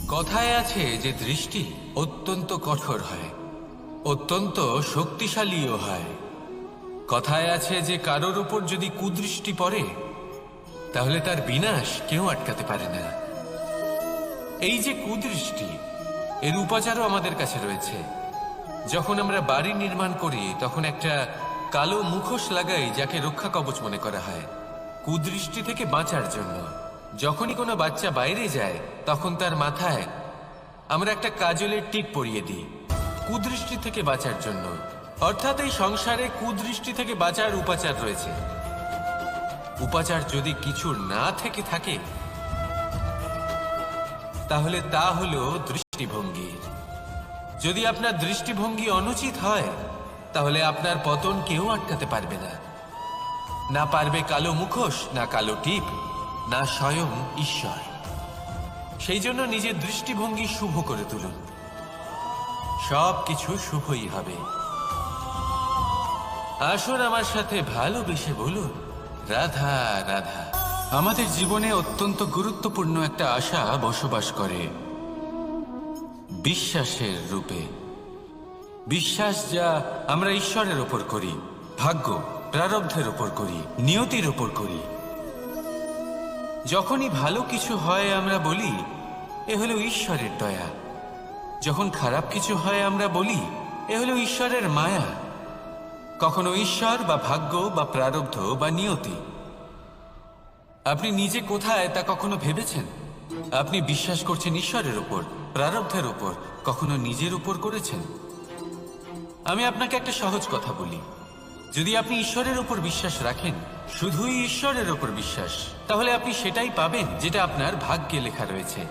কথায় আছে যে দৃষ্টি অত্যন্ত কঠোর হয়, অত্যন্ত শক্তিশালীও হয়। কথায় আছে যে কারোর উপর যদি কুদৃষ্টি পড়ে তাহলে তার বিনাশ কেউ আটকাতে পারে না। এই যে কুদৃষ্টি, এর উপাচারও আমাদের কাছে রয়েছে। যখন আমরা বাড়ি নির্মাণ করি তখন একটা কালো মুখোশ লাগাই, যাকে রক্ষা কবচ মনে করা হয়, কুদৃষ্টি থেকে বাঁচার জন্য। যখনই কোনো বাচ্চা বাইরে যায় তখন তার মাথায় আমরা একটা কাজলের টিপ পরিয়ে দিই, কুদৃষ্টি থেকে বাঁচার জন্য। অর্থাৎ এই সংসারে কুদৃষ্টি থেকে বাঁচার উপাচার রয়েছে। উপাচার যদি কিছু না থেকে থাকে তাহলে তা হলো দৃষ্টিভঙ্গির। যদি আপনার দৃষ্টিভঙ্গি অনুচিত হয় তাহলে আপনার পতন কেউ আটকাতে পারবে না। না পারবে কালো মুখোশ, না কালো টিপ, না স্বয়ং ঈশ্বর। সেই জন্য নিজের দৃষ্টিভঙ্গি শুভ করে তুলুন, সব কিছু শুভই হবে। আসুন আমার সাথে ভালোবেসে বলুন, রাধা রাধা। আমাদের জীবনে অত্যন্ত গুরুত্বপূর্ণ একটা আশা বসবাস করে, বিশ্বাসের রূপে। বিশ্বাস যা আমরা ঈশ্বরের ওপর করি, ভাগ্য, প্রারব্ধের ওপর করি, নিয়তির ওপর করি। যখনই ভালো কিছু হয় আমরা বলি এ হলো ঈশ্বরের দয়া। যখন খারাপ কিছু হয় আমরা বলি এ হলো ঈশ্বরের মায়া। কখনো ঈশ্বর বা ভাগ্য বা প্রারব্ধ বা নিয়তি। আপনি নিজে কোথায় তা কখনো ভেবেছেন? আপনি বিশ্বাস করছেন ঈশ্বরের উপর, প্রারব্ধের উপর, কখনো নিজের উপর করেছেন? আমি আপনাকে একটা সহজ কথা বলি, যদি আপনি ঈশ্বরের উপর বিশ্বাস রাখেন, শুধুই ঈশ্বরের উপর বিশ্বাস, তাহলে আপনি সেটাই পাবেন যেটা আপনার ভাগ্যে লেখা রয়েছে।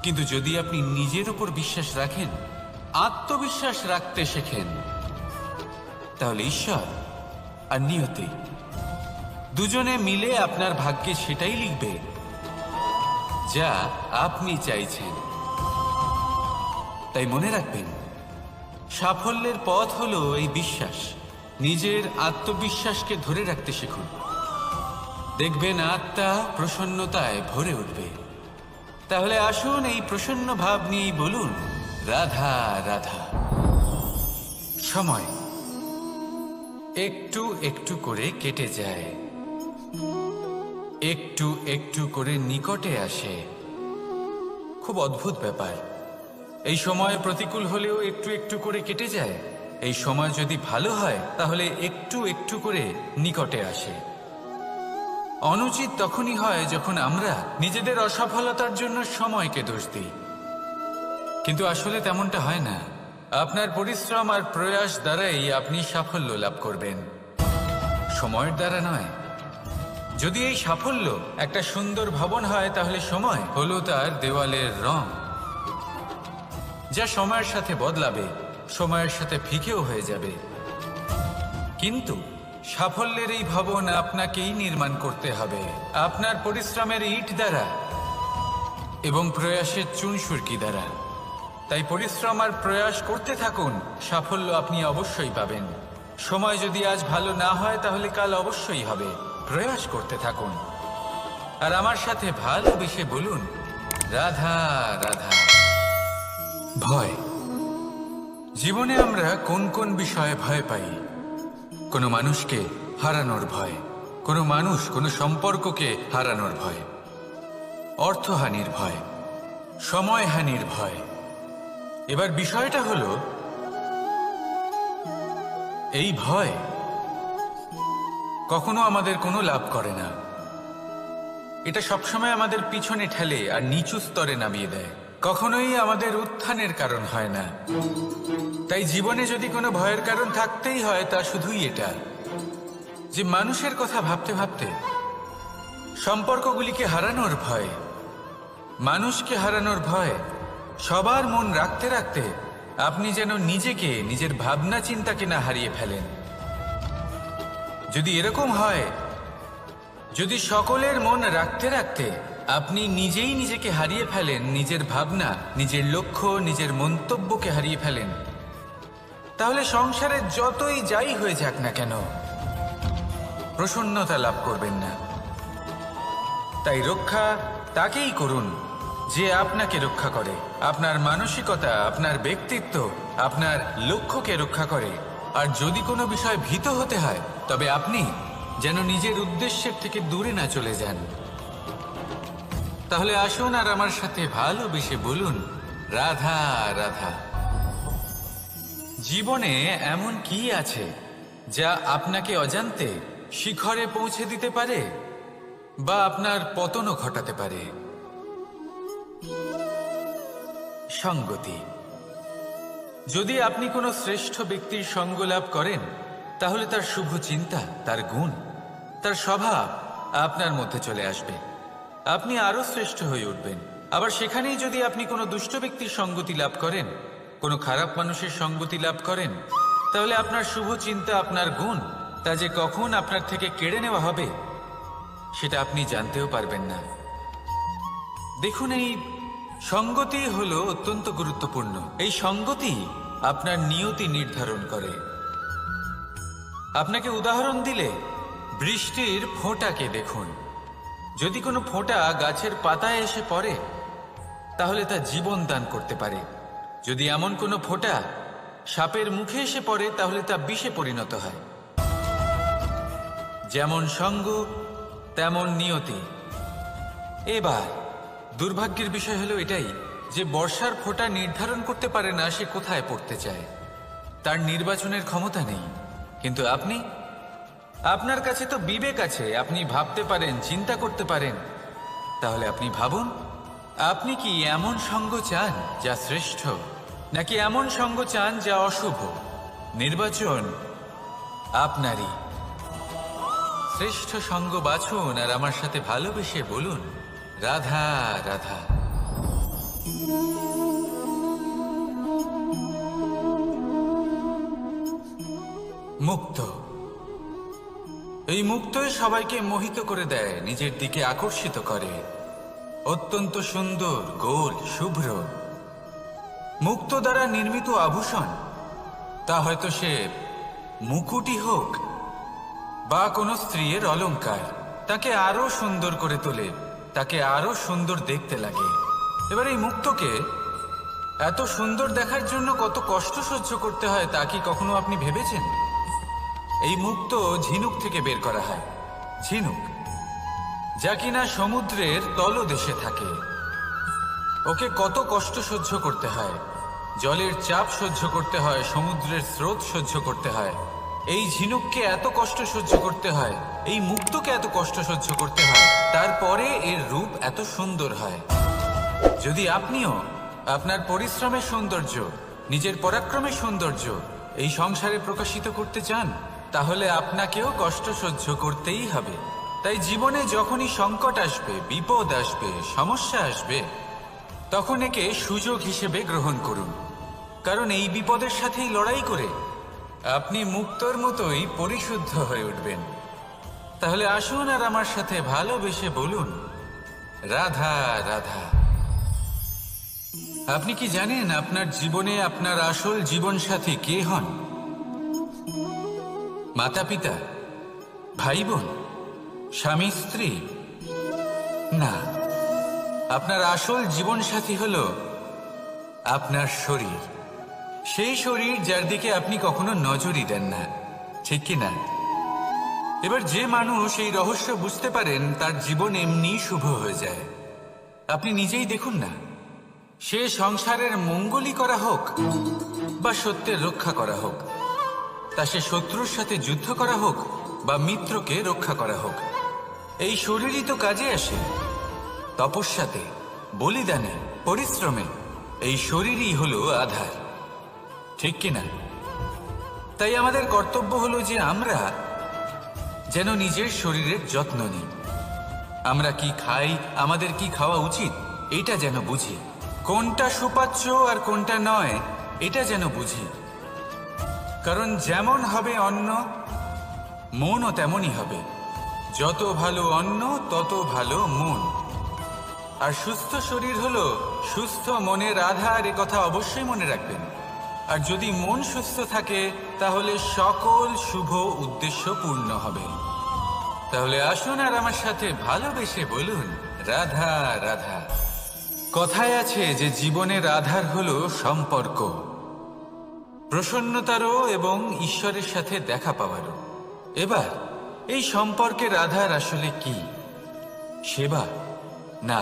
কিন্তু যদি আপনি নিজের উপর বিশ্বাস রাখেন, আত্মবিশ্বাস রাখতে শেখেন, তাহলে ঈশ্বর আর নিয়তি দুজনে মিলে আপনার ভাগ্যে সেটাই লিখবে যা আপনি চাইছেন। তাই মনে রাখবেন, সাফল্যের পথ হলো এই বিশ্বাস। নিজের আত্মবিশ্বাসকে ধরে রাখতে শিখুন, দেখবেন আত্মা প্রসন্নতায় ভরে উঠবে। তাহলে আসুন এই প্রসন্ন ভাব নিয়েই বলুন, রাধা রাধা। সময় একটু একটু করে কেটে যায়, একটু একটু করে নিকটে আসে। খুব অদ্ভুত ব্যাপার। এই সময় প্রতিকূল হলেও একটু একটু করে কেটে যায়। এই সময় যদি ভালো হয় তাহলে একটু একটু করে নিকটে আসে। অনুচিত তখনই হয় যখন আমরা নিজেদের অসফলতার জন্য সময়কে দোষ দিই, কিন্তু আসলে তেমনটা হয় না। আপনার পরিশ্রম আর প্রয়াস দ্বারাই আপনি সাফল্য লাভ করবেন, সময়ের দ্বারা নয়। যদি এই সাফল্য একটা সুন্দর ভবন হয় তাহলে সময় হলো তার দেওয়ালের রং, যা সময়ের সাথে বদলাবে, সময়ের সাথে ফিকেও হয়ে যাবে। কিন্তু সাফল্যের এই ভবন আপনাকেই নির্মাণ করতে হবে, আপনার পরিশ্রমের ইট দ্বারা এবং প্রয়াসের চুনসুরকি দ্বারা। তাই পরিশ্রম আর প্রয়াস করতে থাকুন, সাফল্য আপনি অবশ্যই পাবেন। সময় যদি আজ ভালো না হয় তাহলে কাল অবশ্যই হবে। প্রয়াস করতে থাকুন আর আমার সাথে ভালোবেসে বলুন, রাধা রাধা। ভয়। জীবনে আমরা কোন কোন বিষয়ে ভয় পাই? কোনো মানুষকে হারানোর ভয়, কোনো মানুষ, কোনো সম্পর্ককে হারানোর ভয়, অর্থহানির ভয়, সময়হানির ভয়। এবার বিষয়টা হলো, এই ভয় কখনো আমাদের কোনো লাভ করে না। এটা সবসময় আমাদের পিছনে ঠেলে আর নিচু স্তরে নামিয়ে দেয়, কখনোই আমাদের উত্থানের কারণ হয় না। তাই জীবনে যদি কোনো ভয়ের কারণ থাকতেই হয় তা শুধুই এটা, যে মানুষের কথা ভাবতে ভাবতে, সম্পর্কগুলিকে হারানোর ভয়, মানুষকে হারানোর ভয়, সবার মন রাখতে রাখতে আপনি যেন নিজেকে, নিজের ভাবনা চিন্তাকে না হারিয়ে ফেলেন। যদি এরকম হয়, যদি সকলের মন রাখতে রাখতে আপনি নিজেই নিজেকে হারিয়ে ফেলেন, নিজের ভাবনা, নিজের লক্ষ্য, নিজের মন্তব্যকে হারিয়ে ফেলেন, তাহলে সংসারে যতই যাই হয়ে যাক না কেন প্রসন্নতা লাভ করবেন না। তাই রক্ষা তাকেই করুন যে আপনাকে রক্ষা করে, আপনার মানসিকতা, আপনার ব্যক্তিত্ব, আপনার লক্ষ্যকে রক্ষা করে। আর যদি কোনো বিষয় ভীত হতে হয়, তবে আপনি যেন নিজের উদ্দেশ্যের থেকে দূরে না চলে যান। তাহলে আসুন আর আমার সাথে ভালোবেসে বলুন, রাধা রাধা। জীবনে এমন কি আছে যা আপনাকে অজান্তে শিখরে পৌঁছে দিতে পারে বা আপনার পতনও ঘটাতে পারে? সঙ্গতি। যদি আপনি কোনো শ্রেষ্ঠ ব্যক্তির সঙ্গ লাভ করেন, তাহলে তার শুভ চিন্তা, তার গুণ, তার স্বভাব আপনার মধ্যে চলে আসবে। আপনি আরো শ্রেষ্ঠ হয়ে উঠবেন। আবার সেখানেই যদি আপনি কোনো দুষ্ট ব্যক্তির সঙ্গতি লাভ করেন, কোনো খারাপ মানুষের সঙ্গতি লাভ করেন, তাহলে আপনার শুভ চিন্তা, আপনার গুণ, তা যে কখন আপনার থেকে কেড়ে নেওয়া হবে সেটা আপনি জানতেও পারবেন না। দেখুন, এই সঙ্গতি হলো অত্যন্ত গুরুত্বপূর্ণ। এই সঙ্গতি আপনার নিয়তি নির্ধারণ করে। আপনাকে উদাহরণ দিলে, বৃষ্টির ফোঁটাকে দেখুন। যদি কোনো ফোঁটা গাছের পাতায় এসে পড়ে, তাহলে তা জীবন দান করতে পারে। যদি এমন কোনো ফোঁটা সাপের মুখে এসে পড়ে, তাহলে তা বিষে পরিণত হয়। যেমন সঙ্গ, তেমন নিয়তি। এবার দুর্ভাগ্যের বিষয় হলো এটাই যে বর্ষার ফোঁটা নির্ধারণ করতে পারে না সে কোথায় পড়তে চায়। তার নির্বাচনের ক্ষমতা নেই। কিন্তু আপনি, আপনার কাছে তো বিবেক আছে, আপনি ভাবতে পারেন, চিন্তা করতে পারেন। তাহলে আপনি ভাবুন, আপনি কি এমন সঙ্গ চান যা শ্রেষ্ঠ, নাকি এমন সঙ্গ চান যা অশুভ? নির্বাচন আপনারই। শ্রেষ্ঠ সঙ্গ বাছুন আর আমার সাথে ভালোবেসে বলুন, রাধা রাধা। মুক্ত। এই মুক্তই সবাইকে মোহিত করে দেয়, নিজের দিকে আকর্ষিত করে। অত্যন্ত সুন্দর, গোল, শুভ্র। মুক্ত দ্বারা নির্মিত আভূষণ, তা হয়তো সে মুকুটই হোক বা কোনো স্ত্রীর অলংকার, তাকে আরো সুন্দর করে তোলে, তাকে আরো সুন্দর দেখতে লাগে। এবার এই মুক্তকে এত সুন্দর দেখার জন্য কত কষ্ট সহ্য করতে হয় তা কি কখনো আপনি ভেবেছেন? এই মুক্ত ঝিনুক থেকে বের করা হয়। ঝিনুক, যা কিনা সমুদ্রের তলদেশে থাকে। ওকে কত কষ্ট সহ্য করতে হয়, জলের চাপ সহ্য করতে হয়, সমুদ্রের স্রোত সহ্য করতে হয়। এই ঝিনুককে এত কষ্ট সহ্য করতে হয়, এই মুক্তকে এত কষ্ট সহ্য করতে হয়, তারপরে এর রূপ এত সুন্দর হয়। যদি আপনিও আপনার পরিশ্রমের সৌন্দর্য, নিজের পরাক্রমের সৌন্দর্য এই সংসারে প্রকাশিত করতে চান, তাহলে আপনাকেও কষ্ট সহ্য করতেই হবে। তাই জীবনে যখনই সংকট আসবে, বিপদ আসবে, সমস্যা আসবে, তখন একে সুযোগ হিসেবে গ্রহণ করুন। কারণ এই বিপদের সাথেই লড়াই করে আপনি মুক্তর মতোই পরিশুদ্ধ হয়ে উঠবেন। তাহলে আসুন আর আমার সাথে ভালোবেসে বলুন, রাধা রাধা। আপনি কি জানেন আপনার জীবনে আপনার আসল জীবনসাথী কে হন? মাতা পিতা, ভাই বোন, স্বামী স্ত্রী? না, আপনার আসল জীবনসাথী হলো আপনার শরীর। সেই শরীর যার দিকে আপনি কখনো নজরই দেন না, ঠিক কি না? এবার যে মানুষ এই রহস্য বুঝতে পারেন, তার জীবন এমনি শুভ হয়ে যায়। আপনি নিজেই দেখুন না, সে সংসারের মঙ্গলই করা হোক বা সত্যের রক্ষা করা হোক, তা সে শত্রুর সাথে যুদ্ধ করা হোক বা মিত্রকে রক্ষা করা হোক, এই শরীরই তো কাজে আসে। তপস্যাতে, বলিদানে, পরিশ্রমে এই শরীরই হলো আধার, ঠিক কিনা? তাই আমাদের কর্তব্য হলো যে আমরা যেন নিজের শরীরের যত্ন নিই। আমরা কি খাই, আমাদের কি খাওয়া উচিত, এটা যেন বুঝি। কোনটা সুপাচ্য আর কোনটা নয়, এটা যেন বুঝি। কারণ যেমন হবে অন্ন, মনও তেমনই হবে। যত ভালো অন্ন, তত ভালো মন। আর সুস্থ শরীর হলো সুস্থ মনের আধার, এ কথা অবশ্যই মনে রাখবেন। আর যদি মন সুস্থ থাকে, তাহলে সকল শুভ উদ্দেশ্য পূর্ণ হবে। তাহলে আসুন আর আমার সাথে ভালোবেসে বলুন, রাধা রাধা। কথায় আছে যে জীবনের আধার হলো সম্পর্ক, প্রসন্নতারও এবং ঈশ্বরের সাথে দেখা পাওয়ারও। এবার এই সম্পর্কের আধার আসলে কি? সেবা? না।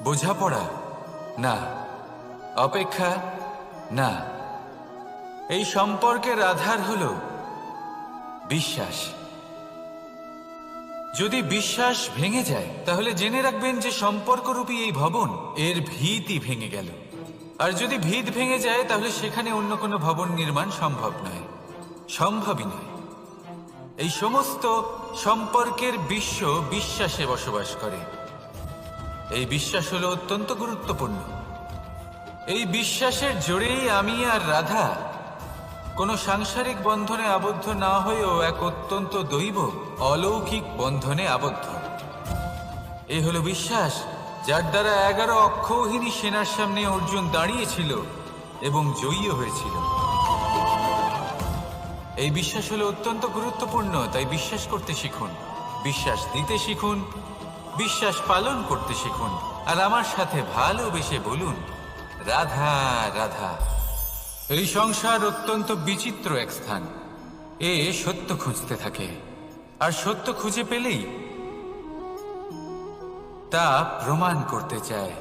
বোঝাপড়া? না। অপেক্ষা? না। এই সম্পর্কের আধার হলো বিশ্বাস। যদি বিশ্বাস ভেঙে যায় তাহলে জেনে রাখবেন যে সম্পর্করূপী এই ভবন এর ভিতই ভেঙে গেল। আর যদি ভিত ভেঙে যায় তাহলে সেখানে অন্য কোনো ভবন নির্মাণ সম্ভব নয়, সম্ভবই নয়। এই সমস্ত সম্পর্কের বিশ্ব বিশ্বাসে বসবাস করে। এই বিশ্বাস হলো অত্যন্ত গুরুত্বপূর্ণ। এই বিশ্বাসের জোরেই আমি আর রাধা কোনো সাংসারিক বন্ধনে আবদ্ধ না হয়েও এক অত্যন্ত দৈব অলৌকিক বন্ধনে আবদ্ধ। এই হলো বিশ্বাস যার দ্বারা 11 অক্ষৌহিনী সেনার সামনে অর্জুন দাঁড়িয়েছিল এবং জয়ী হয়েছিল। এই বিশ্বাস হলো অত্যন্ত গুরুত্বপূর্ণ, তাই বিশ্বাস করতে শিখুন, বিশ্বাস দিতে শিখুন, বিশ্বাস পালন করতে শিখুন। আর আমার সাথে ভালোবেসে বলুন, রাধা রাধা। এই সংসার অত্যন্ত বিচিত্র এক স্থান। এ সত্য খুঁজতে থাকে, আর সত্য খুঁজে পেলেই তা প্রমাণ করতে চায়।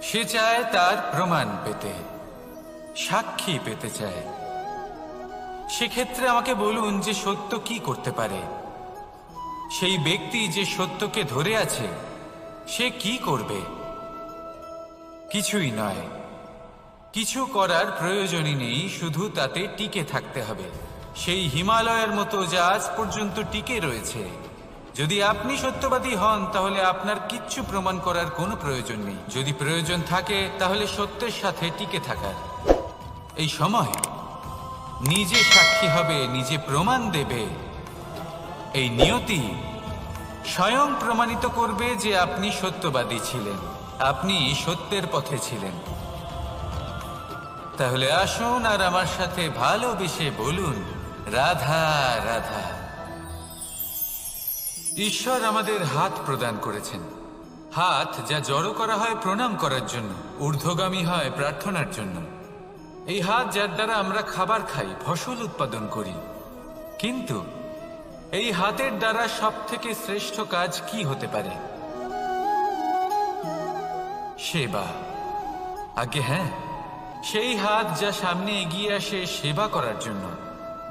সে চায় তার প্রমাণ পেতে, সাক্ষী পেতে চায়। সেক্ষেত্রে আমাকে বলুন যে সত্য কি করতে পারে? সেই ব্যক্তি যে সত্যকে ধরে আছে সে কি করবে? কিছুই নয়। কিছু করার প্রয়োজনই নেই, শুধু তাতে টিকে থাকতে হবে। সেই হিমালয়ের মতো যা আজ পর্যন্ত টিকে রয়েছে। যদি আপনি সত্যবাদী হন তাহলে আপনার কিচ্ছু প্রমাণ করার কোনো প্রয়োজন নেই। যদি প্রয়োজন থাকে তাহলে সত্যের সাথে টিকে থাকার। এই সময় নিজে সাক্ষী হবে, নিজে প্রমাণ দেবে। এই নিয়তি স্বয়ং প্রমাণিত করবে যে আপনি সত্যবাদী ছিলেন, আপনি সত্যের পথে ছিলেন। তাহলে আসুন আর আমার সাথে ভালোবেসে বলুন, রাধা রাধা। ঈশ্বর আমাদের হাত প্রদান করেছেন। হাত যা জড়ো করা হয় প্রণাম করার জন্য, ঊর্ধ্বগামী হয় প্রার্থনার জন্য। এই হাত যার দ্বারা আমরা খাবার খাই, ফসল উৎপাদন করি। কিন্তু এই হাতের দ্বারা সবথেকে শ্রেষ্ঠ কাজ কি হতে পারে? সেবা। আগে হ্যাঁ, সেই হাত যা সামনে এগিয়ে আসে সেবা করার জন্য,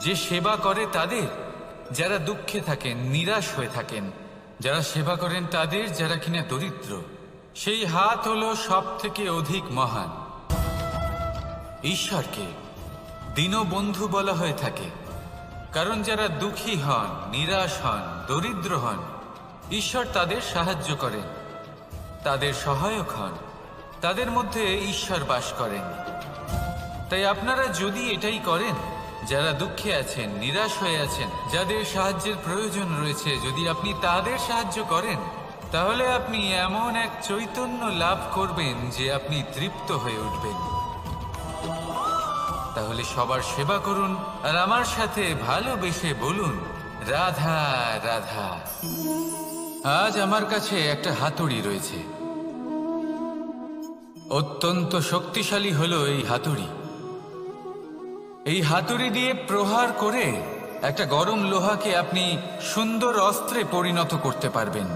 যে সেবা করে তাদের যারা দুঃখে থাকেন, নিরাশ হয়ে থাকেন, যারা সেবা করেন তাদের যারা কিনা দরিদ্র। সেই হাত হলো সব থেকে অধিক মহান। ঈশ্বরকে দীনবন্ধু বলা হয়ে থাকে, কারণ যারা দুঃখী হন, নিরাশ হন, দরিদ্র হন, ঈশ্বর তাদের সাহায্য করেন, তাদের সহায়ক হন, তাদের মধ্যে ঈশ্বর বাস করেন। তাই আপনারা যদি এটাই করেন, যারা দুঃখে আছেন, নিরাশ হয়ে আছেন, যাদের সাহায্যের প্রয়োজন রয়েছে, যদি আপনি তাদের সাহায্য করেন, তাহলে আপনি এমন এক চৈতন্য লাভ করবেন যে আপনি তৃপ্ত হয়ে উঠবেন। তাহলে সবার সেবা করুন আর আমার সাথে ভালোবেসে বলুন, রাধা রাধা। আজ আমার কাছে একটা হাতুড়ি রয়েছে। অত্যন্ত শক্তিশালী হলো এই হাতুড়ি। এই হাতুড়ি দিয়ে প্রহার করে একটা গরম লোহাকে আপনি সুন্দর অস্ত্রে পরিণত করতে পারবেন।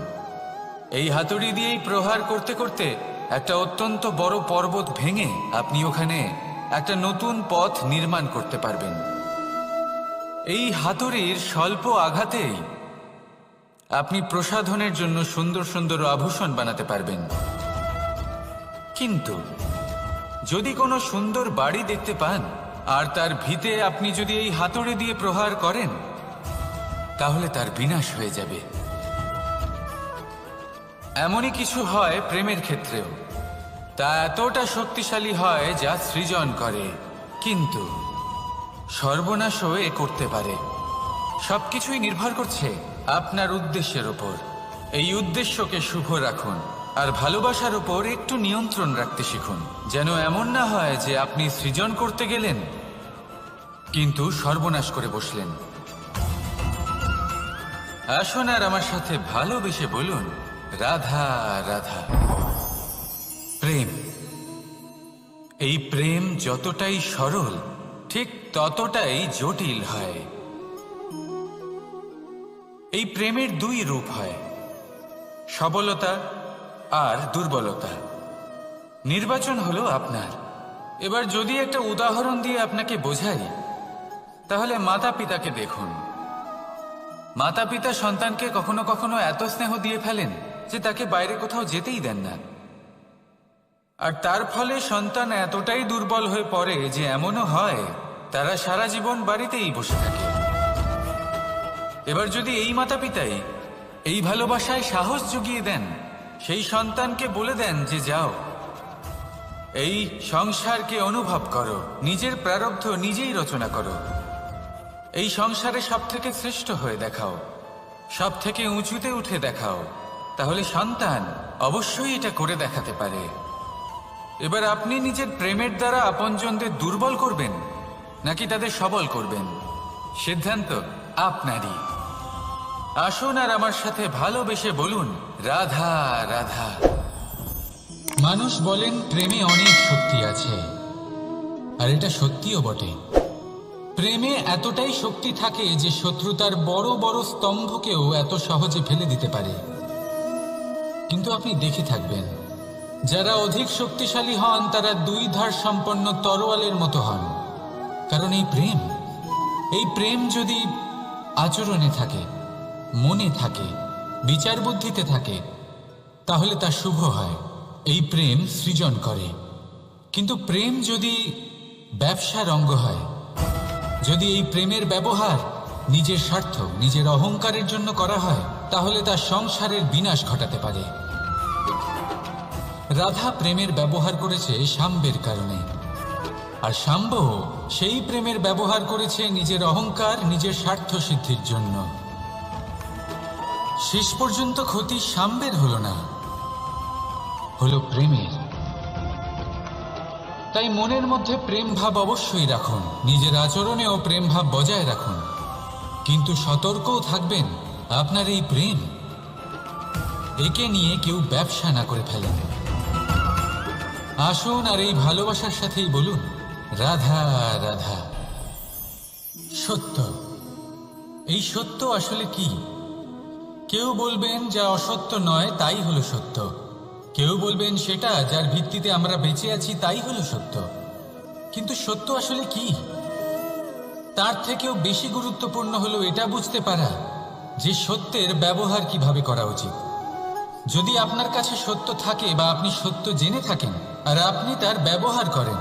এই হাতুড়ি দিয়েই প্রহার করতে করতে একটা অত্যন্ত বড় পর্বত ভেঙে আপনি ওখানে একটা নতুন পথ নির্মাণ করতে পারবেন। এই হাতুড়ির স্বল্প আঘাতেই আপনি প্রসাধনের জন্য সুন্দর সুন্দর আভূষণ বানাতে পারবেন। কিন্তু যদি কোনো সুন্দর বাড়ি দেখতে পান আর তার ভিতে আপনি যদি এই হাতুড়ি দিয়ে প্রহার করেন, তাহলে তার বিনাশ হয়ে যাবে। এমনই কিছু হয় প্রেমের ক্ষেত্রেও। তা এতটা শক্তিশালী হয় যা সৃজন করে, কিন্তু সর্বনাশও এ করতে পারে। সবকিছুই নির্ভর করছে আপনার উদ্দেশ্যের উপর। এই উদ্দেশ্যকে শুভ রাখুন আর ভালোবাসার উপর একটু নিয়ন্ত্রণ রাখতে শিখুন, যেন এমন না হয় যে আপনি সৃজন করতে গেলেন কিন্তু সর্বনাশ করে বসলেন। আসুন আর আমার সাথে ভালোবেসে বলুন, রাধা রাধা। প্রেম, এই প্রেম যতটাই সরল ঠিক ততটাই জটিল হয়। এই প্রেমের দুই রূপ হয়, সবলতা আর দুর্বলতা। নির্বাচন হলো আপনার। এবার যদি একটা উদাহরণ দিয়ে আপনাকে বোঝাই, তাহলে মাতা পিতাকে দেখুন। মাতা পিতা সন্তানকে কখনো কখনো এত স্নেহ দিয়ে ফেলেন যে তাকে বাইরে কোথাও যেতেই দেন না, আর তার ফলে সন্তান এতটাই দুর্বল হয়ে পড়ে যে এমনও হয় তারা সারা জীবন বাড়িতেই বসে থাকে। এবার যদি এই মাতা পিতাই এই ভালোবাসায় সাহস জুগিয়ে দেন, সেই সন্তানকে বলে দেন যে যাও, এই সংসারকে অনুভব করো, নিজের প্রারব্ধ নিজেই রচনা করো, এই সংসারে সব থেকে শ্রেষ্ঠ হয়ে দেখাও, সব থেকে উঁচুতে উঠে দেখাও, তাহলে সন্তান অবশ্যই এটা করে দেখাতে পারে। এবার আপনি নিজের প্রেমের দ্বারা আপনজনদের দুর্বল করবেন নাকি তাদের সবল করবেন, সিদ্ধান্ত আপনারই। আসুন আর আমার সাথে ভালোবেসে বলুন, রাধা রাধা। মানুষ বলেন প্রেমে অনেক শক্তি আছে, আর এটা সত্যিও বটে। প্রেমে এতটাই শক্তি থাকে যে শত্রুতার বড় বড় স্তম্ভকেও এত সহজে ফেলে দিতে পারে। কিন্তু আপনি দেখে থাকবেন, যারা অধিক শক্তিশালী হন তারা দুই ধার সম্পন্ন তরোয়ালের মতো হন। কারণ এই প্রেম যদি আচরণে থাকে, মনে থাকে, বিচার বুদ্ধিতে থাকে, তাহলে তা শুভ হয়। এই প্রেম সৃজন করে। কিন্তু প্রেম যদি ব্যবসার অঙ্গ হয়, যদি এই প্রেমের ব্যবহার নিজের স্বার্থ, নিজের অহংকারের জন্য করা হয়, তাহলে তা সংসারের বিনাশ ঘটাতে পারে। রাধা প্রেমের ব্যবহার করেছে শাম্বের কারণে, আর শাম্ব সেই প্রেমের ব্যবহার করেছে নিজের অহংকার, নিজের স্বার্থ সিদ্ধির জন্য। শেষ পর্যন্ত ক্ষতি শাম্বের হলো না, হলো প্রেমের। তাই মনের মধ্যে প্রেম ভাব অবশ্যই রাখুন, নিজের আচরণেও প্রেম ভাব বজায় রাখুন, কিন্তু সতর্কও থাকবেন আপনার এই প্রেম, একে নিয়ে কেউ ব্যবসা না করে ফেলেন। আসুন আর এই ভালোবাসার সাথেই বলুন, রাধা রাধা। সত্য, এই সত্য আসলে কি? কেউ বলবেন যা অসত্য নয় তাই হলো সত্য, কেউ বলবেন সেটা যার ভিত্তিতে আমরা বেঁচে আছি তাই হলো সত্য। কিন্তু সত্য আসলে কি? তার থেকেও বেশি গুরুত্বপূর্ণ হলো এটা বুঝতে পারা যে সত্যের ব্যবহার কিভাবে করা উচিত। যদি আপনার কাছে সত্য থাকে বা আপনি সত্য জেনে থাকেন আর আপনি তার ব্যবহার করেন,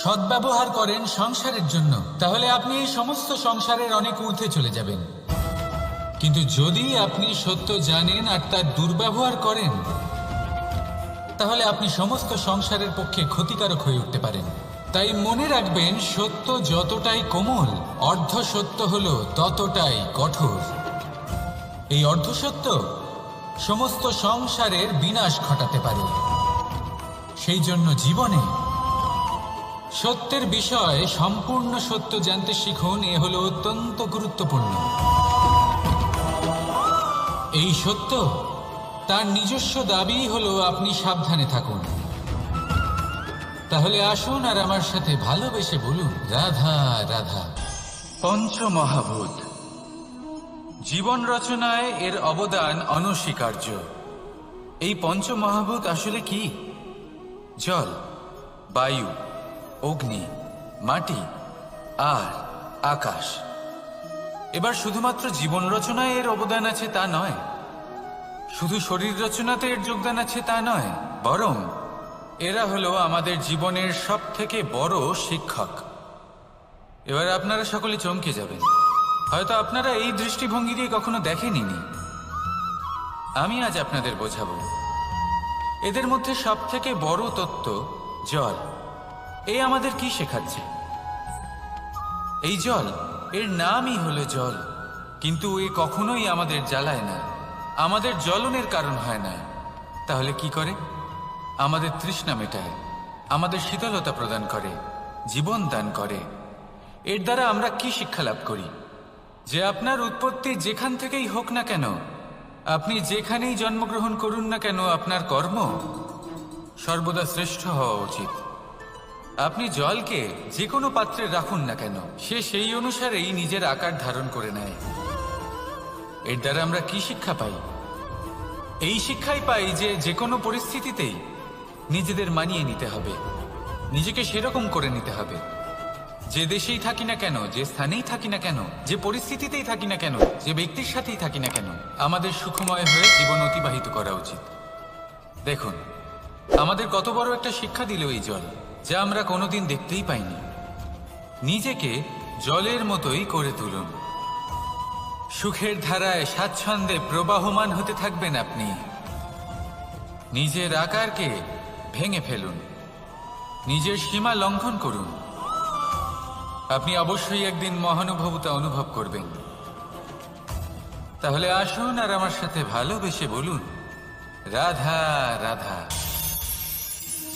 সদ্ব্যবহার করেন সংসারের জন্য, তাহলে আপনি এই সমস্ত সংসারের অনেক ঊর্ধ্বে চলে যাবেন। কিন্তু যদি আপনি সত্য জানেন আর তার দুর্ব্যবহার করেন, তাহলে আপনি সমস্ত সংসারের পক্ষে ক্ষতিকারক হয়ে উঠতে পারেন। তাই মনে রাখবেন, সত্য যতটাই কোমল, অর্ধ সত্য হলো ততটাই কঠোর। এই অর্ধ সত্য সমস্ত সংসারের বিনাশ ঘটাতে পারে। সেই জন্য জীবনে সত্যের বিষয়ে সম্পূর্ণ সত্য জানতে শিখুন, এ হলো অত্যন্ত গুরুত্বপূর্ণ। এই সত্য তার নিজস্ব দাবি হলো আপনি সাবধানে থাকুন। তাহলে আসুন আর আমার সাথে ভালোবেসে বলুন, রাধা রাধা। পঞ্চমহাভূত, জীবন রচনায় এর অবদান অনস্বীকার্য। এই পঞ্চমহাভূত আসলে কি? জল, বায়ু, অগ্নি, মাটি আর আকাশ। এবার শুধুমাত্র জীবন রচনায় এর অবদান আছে তা নয়, শুধু শরীর রচনাতে এর যোগদান আছে তা নয়, বরং এরা হলো আমাদের জীবনের সব থেকে বড় শিক্ষক। এবার আপনারা সকলে চমকে যাবেন, হয়তো আপনারা এই দৃষ্টিভঙ্গি দিয়ে কখনো দেখেননি। আমি আজ আপনাদের বোঝাবো। এদের মধ্যে সব থেকে বড় তত্ত্ব জল। এ আমাদের কি শেখাচ্ছে? এই জল, এর নামই হলো জল, কিন্তু এ কখনোই আমাদের জ্বালায় না, আমাদের জ্বলনের কারণ হয় না। তাহলে কি করে? আমাদের তৃষ্ণা মেটায়, আমাদের শীতলতা প্রদান করে, জীবন দান করে। এর দ্বারা আমরা কি শিক্ষা লাভ করি? যে আপনার উৎপত্তি যেখান থেকেই হোক না কেন, আপনি যেখানেই জন্মগ্রহণ করুন না কেন, আপনার কর্ম সর্বদা শ্রেষ্ঠ হওয়া উচিত। আপনি জলকে যে কোনো পাত্রে রাখুন না কেন, সে সেই অনুসারেই নিজের আকার ধারণ করে নেয়। এর দ্বারা আমরা কি শিক্ষা পাই? এই শিক্ষাই পাই যে যে কোনো পরিস্থিতিতেই নিজেদের মানিয়ে নিতে হবে, নিজেকে সেরকম করে নিতে হবে। যে দেশেই থাকি না কেন, যে স্থানেই থাকি না কেন, যে পরিস্থিতিতেই থাকি না কেন, যে ব্যক্তির সাথেই থাকি না কেন, আমাদের সুখময় হয়ে জীবন অতিবাহিত করা উচিত। দেখুন, আমাদের কত বড় একটা শিক্ষা দিল এই জল, যা আমরা কোনোদিন দেখতেই পাইনি। নিজেকে জলের মতোই করে তুলুন। সুখের ধারায় স্বাচ্ছন্দ্যে প্রবাহমান হতে থাকবেন আপনি। নিজের আকারকে ভেঙে ফেলুন, নিজের সীমা লঙ্ঘন করুন। আপনি অবশ্যই একদিন মহানুভবতা অনুভব করবেন। তাহলে আসুন আর আমার সাথে ভালোবেসে বলুন, রাধা রাধা।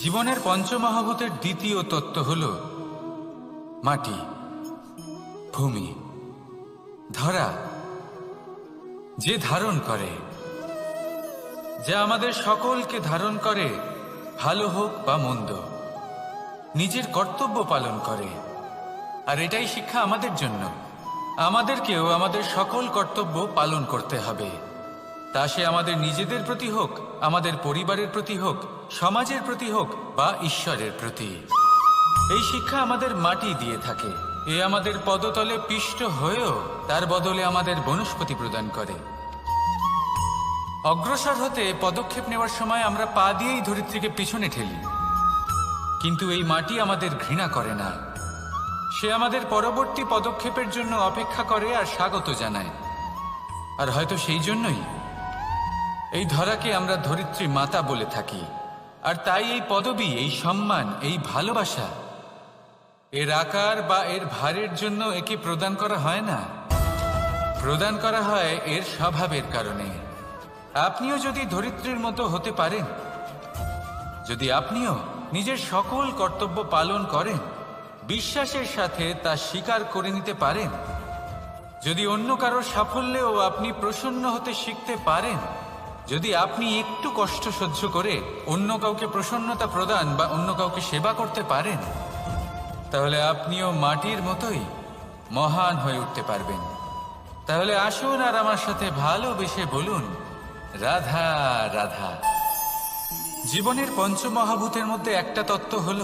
জীবনের পঞ্চমহাভূতের দ্বিতীয় তত্ত্ব হল মাটি, ভূমি, ধরা, যে ধারণ করে, যা আমাদের সকলকে ধারণ করে, ভালো হোক বা মন্দ, নিজের কর্তব্য পালন করে। আর এটাই শিক্ষা আমাদের জন্য। আমাদেরকেও আমাদের সকল কর্তব্য পালন করতে হবে, তা সে আমাদের নিজেদের প্রতি হোক, আমাদের পরিবারের প্রতি হোক, সমাজের প্রতি হোক বা ঈশ্বরের প্রতি। এই শিক্ষা আমাদের মাটি দিয়ে থাকে। এ আমাদের পদতলে পিষ্ট হয়েও তার বদলে আমাদের বনস্পতি প্রদান করে। অগ্রসর হতে পদক্ষেপ নেওয়ার সময় আমরা পা দিয়েই ধরিত্রীকে পিছনে ঠেলি, কিন্তু এই মাটি আমাদের ঘৃণা করে না। সে আমাদের পরবর্তী পদক্ষেপের জন্য অপেক্ষা করে আর স্বাগত জানায়। আর হয়তো সেই জন্যই এই ধরাকে আমরা ধরিত্রী মাতা বলে থাকি। আর তাই এই পদবী, এই সম্মান, এই ভালোবাসা, এর আকার বা এর ভারের জন্য একে প্রদান করা হয় না, প্রদান করা হয় এর স্বভাবের কারণে। আপনিও যদি ধরিত্রীর মতো হতে পারেন, যদি আপনিও নিজের সকল কর্তব্য পালন করেন, বিশ্বাসের সাথে তা স্বীকার করে নিতে পারেন, যদি অন্য কারোর সাফল্যেও আপনি প্রসন্ন হতে শিখতে পারেন, যদি আপনি একটু কষ্ট সহ্য করে অন্য কাউকে প্রসন্নতা প্রদান বা অন্য কাউকে সেবা করতে পারেন, তাহলে আপনিও মাটির মতোই মহান হয়ে উঠতে পারবেন। তাহলে আসুন আর আমার সাথে ভালোবেসে বলুন, রাধা রাধা। জীবনের পঞ্চমহাভূতের মধ্যে একটা তত্ত্ব হল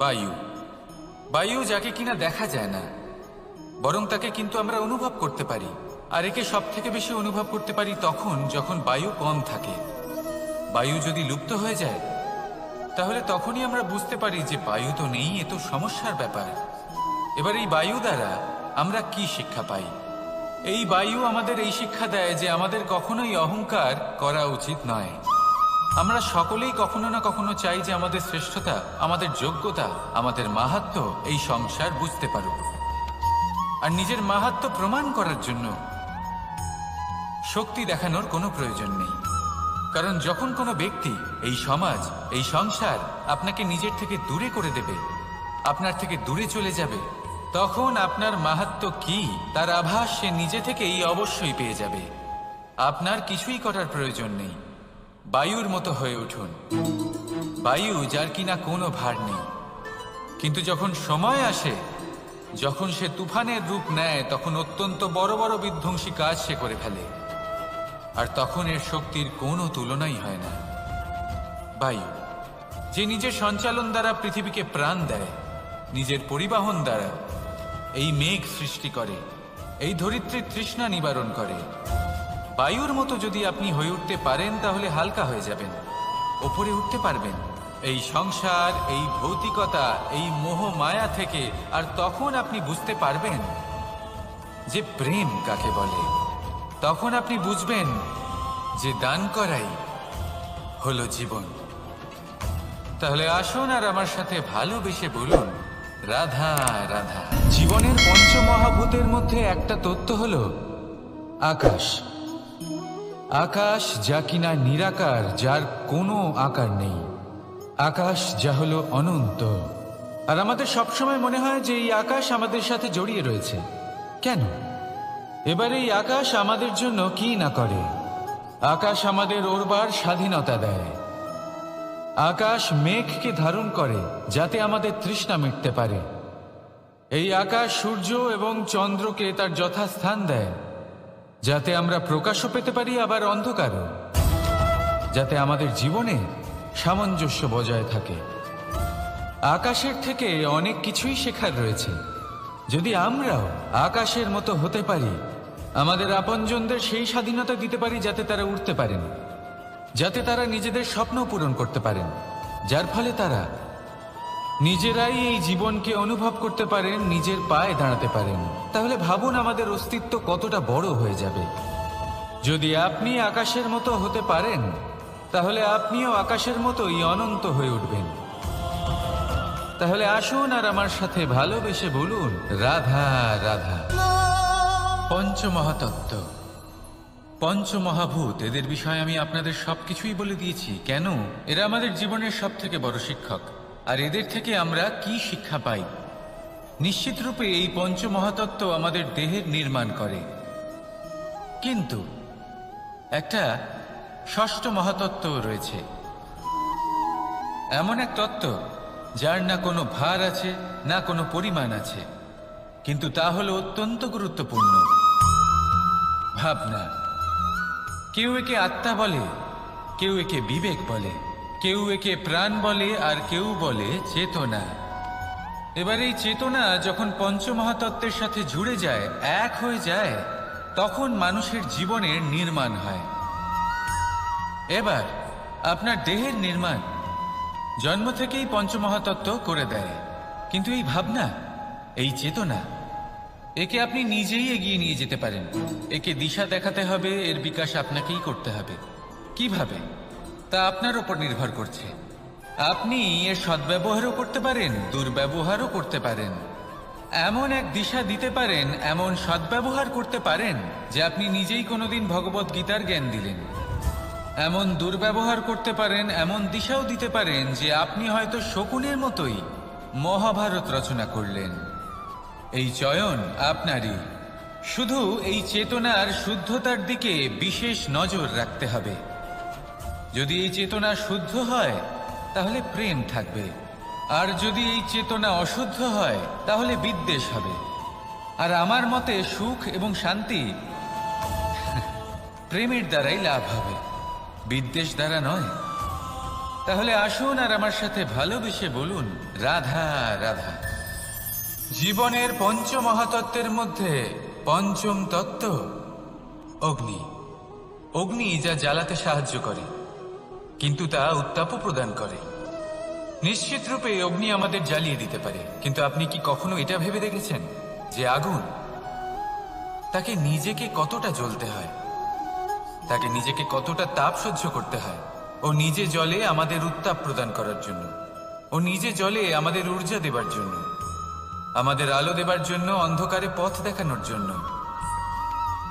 বায়ু। বায়ু, যাকে কিনা দেখা যায় না, বরং তাকে কিন্তু আমরা অনুভব করতে পারি। আর একে সব থেকে বেশি অনুভব করতে পারি তখন যখন বায়ু কম থাকে। বায়ু যদি লুপ্ত হয়ে যায়, তাহলে তখনই আমরা বুঝতে পারি যে বায়ু তো নেই, এ তো সমস্যার ব্যাপার। এবার এই বায়ু দ্বারা আমরা কি শিক্ষা পাই? এই বায়ু আমাদের এই শিক্ষা দেয় যে আমাদের কখনোই অহংকার করা উচিত নয়। আমরা সকলেই কখনো না কখনো চাই যে আমাদের শ্রেষ্ঠতা, আমাদের যোগ্যতা, আমাদের মাহাত্ম্য এই সংসার বুঝতে পারুক। আর নিজের মাহাত্ম্য প্রমাণ করার জন্য শক্তি দেখানোর কোনো প্রয়োজন নেই। কারণ যখন কোনো ব্যক্তি, এই সমাজ, এই সংসার আপনাকে নিজের থেকে দূরে করে দেবে, আপনার থেকে দূরে চলে যাবে, তখন আপনার মাহাত্ম্য কি তার আভাস সে নিজে থেকেই অবশ্যই পেয়ে যাবে। আপনার কিছুই করার প্রয়োজন নেই। বায়ুর মতো হয়ে উঠুন। বায়ু, যার কিনা কোনো ভার নেই, কিন্তু যখন সময় আসে, যখন সে তুফানের রূপ নেয়, তখন অত্যন্ত বড় বড় বিধ্বংসী কাজ সে করে ফেলে। আর তখন এর শক্তির কোনো তুলনাই হয় না। বায়ু, যে নিজের সঞ্চালন দ্বারা পৃথিবীকে প্রাণ দেয়, নিজের পরিবহন দ্বারা এই মেঘ সৃষ্টি করে, এই ধরিত্রীর তৃষ্ণা নিবারণ করে। বায়ুর মতো যদি আপনি হয়ে উঠতে পারেন, তাহলে হালকা হয়ে যাবেন, ওপরে উঠতে পারবেন এই সংসার, এই ভৌতিকতা, এই মোহ মায়া থেকে। আর তখন আপনি বুঝতে পারবেন যে প্রেম কাকে বলে। তখন আপনি বুঝবেন যে দান করাই হলো জীবন। তাহলে আসুন আর আমার সাথে ভালোবেসে বলুন, রাধা রাধা। জীবনের পঞ্চমহাভূতের মধ্যে একটা তত্ত্ব হলো আকাশ। আকাশ, যা কিনা নিরাকার, যার কোনো আকার নেই। আকাশ, যা হলো অনন্ত। আর আমাদের সবসময় মনে হয় যে এই আকাশ আমাদের সাথে জড়িয়ে রয়েছে। কেন? এবার এই আকাশ আমাদের জন্য কি না করে। আকাশ আমাদের ওড়বার স্বাধীনতা দেয়। আকাশ মেঘকে ধারণ করে যাতে আমাদের তৃষ্ণা মিটতে পারে। এই আকাশ সূর্য এবং চন্দ্রকে তার যথাস্থান দেয় যাতে আমরা প্রকাশও পেতে পারি, আবার অন্ধকারও, যাতে আমাদের জীবনে সামঞ্জস্য বজায় থাকে। আকাশের থেকে অনেক কিছুই শেখার রয়েছে। যদি আমরাও আকাশের মতো হতে পারি, আমাদের আপনজনদের সেই স্বাধীনতা দিতে পারি যাতে তারা উঠতে পারেন, যাতে তারা নিজেদের স্বপ্ন পূরণ করতে পারেন, যার ফলে তারা নিজেরাই এই জীবনকে অনুভব করতে পারেন, নিজের পায়ে দাঁড়াতে পারেন, তাহলে ভাবুন আমাদের অস্তিত্ব কতটা বড় হয়ে যাবে। যদি আপনি আকাশের মতো হতে পারেন, তাহলে আপনিও আকাশের মতোই অনন্ত হয়ে উঠবেন। তাহলে আসুন আর আমার সাথে ভালোবেসে বলুন, রাধা রাধা। পঞ্চমহাতত্ত্ব, পঞ্চমহাভূত, এদের বিষয়ে আমি আপনাদের সবকিছুই বলে দিয়েছি। কেন? এরা আমাদের জীবনের সব থেকে বড় শিক্ষক। আর এদের থেকে আমরা কি শিক্ষা পাই? নিশ্চিত রূপে এই পঞ্চমহাতত্ত্ব আমাদের দেহের নির্মাণ করে, কিন্তু একটা ষষ্ঠ মহাতত্ত্ব রয়েছে, এমন এক তত্ত্ব যার না কোনো ভার আছে, না কোনো পরিমাণ আছে, কিন্তু তা হলো অত্যন্ত গুরুত্বপূর্ণ, ভাবনা। কেউ একে আত্মা বলে, কেউ একে বিবেক বলে, কেউ একে প্রাণ বলে, আর কেউ বলে চেতনা। এবার এই চেতনা যখন পঞ্চমহাতত্ত্বের সাথে জুড়ে যায়, এক হয়ে যায়, তখন মানুষের জীবনের নির্মাণ হয়। এবার আপনার দেহের নির্মাণ জন্ম থেকেই পঞ্চমহাতত্ত্ব করে দেয়, কিন্তু এই ভাবনা, এই চেতনা, একে আপনি নিজেই এগিয়ে নিয়ে যেতে পারেন। একে দিশা দেখাতে হবে, এর বিকাশ আপনাকেই করতে হবে। কিভাবে? তা আপনার উপর নির্ভর করছে। আপনি এর সদ্ব্যবহারও করতে পারেন, দুর্ব্যবহারও করতে পারেন। এমন এক দিশা দিতে পারেন, এমন সদ্ব্যবহার করতে পারেন যে আপনি নিজেই কোনোদিন ভগবত গীতার জ্ঞান দিলেন। এমন দুর্ব্যবহার করতে পারেন, এমন দিশাও দিতে পারেন যে আপনি হয়তো শকুনের মতোই মহাভারত রচনা করলেন। এই চয়ন আপনারই। শুধু এই চেতনার শুদ্ধতার দিকে বিশেষ নজর রাখতে হবে। যদি এই চেতনা শুদ্ধ হয়, তাহলে প্রেম থাকবে, আর যদি এই চেতনা অশুদ্ধ হয়, তাহলে বিদ্বেষ হবে। আর আমার মতে সুখ এবং শান্তি প্রেমের দ্বারাই লাভ হবে, বিদ্বেষ দ্বারা নয়। তাহলে আসুন আর আমার সাথে ভালোবেসে বলুন, রাধা রাধা। জীবনের পঞ্চমহাতত্ত্বের মধ্যে পঞ্চম তত্ত্ব অগ্নি। অগ্নি যা জ্বালাতে সাহায্য করে, কিন্তু তা উত্তাপও প্রদান করে। নিশ্চিত রূপে অগ্নি আমাদের জ্বালিয়ে দিতে পারে, কিন্তু আপনি কি কখনো এটা ভেবে দেখেছেন যে আগুন, তাকে নিজেকে কতটা জ্বলতে হয়, তাকে নিজেকে কতটা তাপ সহ্য করতে হয়? ও নিজে জ্বলে আমাদের উত্তাপ প্রদান করার জন্য, ও নিজে জ্বলে আমাদের ঊর্জা দেবার জন্য, আমাদের আলো দেবার জন্য, অন্ধকারে পথ দেখানোর জন্য,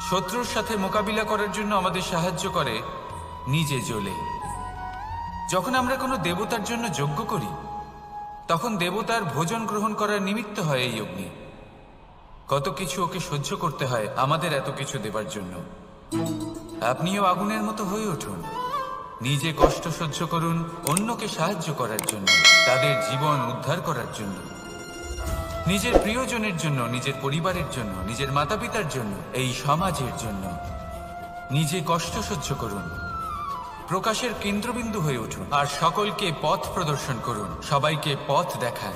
শত্রুর সাথে মোকাবিলা করার জন্য আমাদের সাহায্য করে, নিজে জ্বলে। যখন আমরা কোনো দেবতার জন্য যজ্ঞ করি, তখন দেবতার ভোজন গ্রহণ করার নিমিত্ত হয় এই অগ্নি। কত কিছু ওকে সহ্য করতে হয় আমাদের এত কিছু দেবার জন্য। আপনিও আগুনের মতো হয়ে উঠুন, নিজে কষ্ট সহ্য করুন অন্যকে সাহায্য করার জন্য, তাদের জীবন উদ্ধার করার জন্য, নিজের প্রিয়জনের জন্য, নিজের পরিবারের জন্য, নিজের মাতা পিতার জন্য, এই সমাজের জন্য। নিজে কষ্ট সহ্য করুন, প্রকাশের কেন্দ্রবিন্দু হয়ে উঠুন, আর সকলকে পথ প্রদর্শন করুন, সবাইকে পথ দেখান।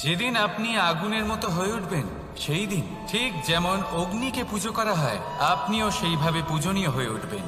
যেদিন আপনি আগুনের মতো হয়ে উঠবেন, সেই দিন ঠিক যেমন অগ্নিকে পুজো করা হয়, আপনিও সেইভাবে পূজনীয় হয়ে উঠবেন।